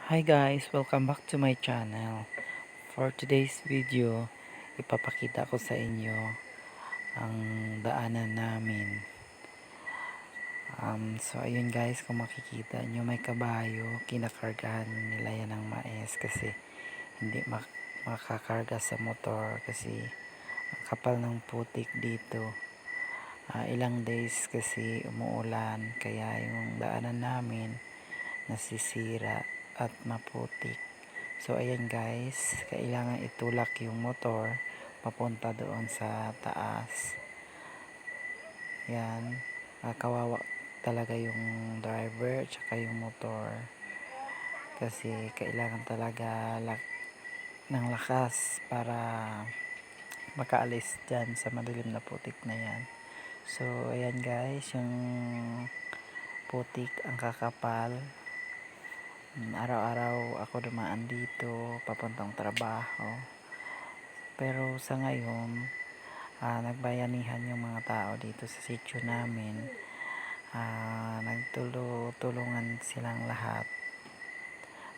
Hi guys, welcome back to my channel. For today's video, ipapakita ko sa inyo ang daanan namin. So ayun guys, kung makikita nyo may kabayo, kinakargahan nila yan ng mais kasi hindi makakarga sa motor kasi ang kapal ng putik dito. Ilang days kasi umuulan kaya yung daanan namin nasisira at maputik. So ayan guys, kailangan itulak yung motor papunta doon sa taas. Yan, kawawa talaga yung driver tsaka yung motor kasi kailangan talaga ng lakas para makaalis dyan sa madilim na putik na yan. So ayan guys, yung putik ang kakapal. Araw-araw ako dumaan dito papuntang trabaho, pero sa ngayon nagbayanihan yung mga tao dito sa sitio namin. Nagtulungan silang lahat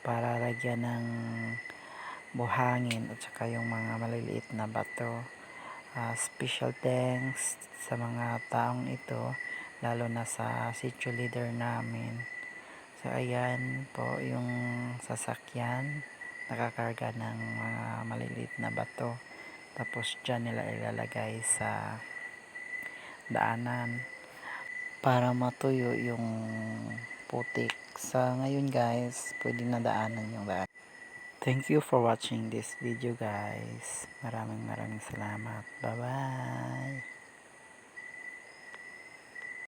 para lagyan ng buhangin at saka yung mga maliliit na bato. Special thanks sa mga taong ito, lalo na sa sitio leader namin. So ayan po yung sasakyan, nakakarga ng mga maliliit na bato, tapos dyan nila ilalagay sa daanan para matuyo yung putik. Sa ngayon guys, pwede na daanan yung daan. Thank you for watching this video guys. Maraming salamat. Bye bye.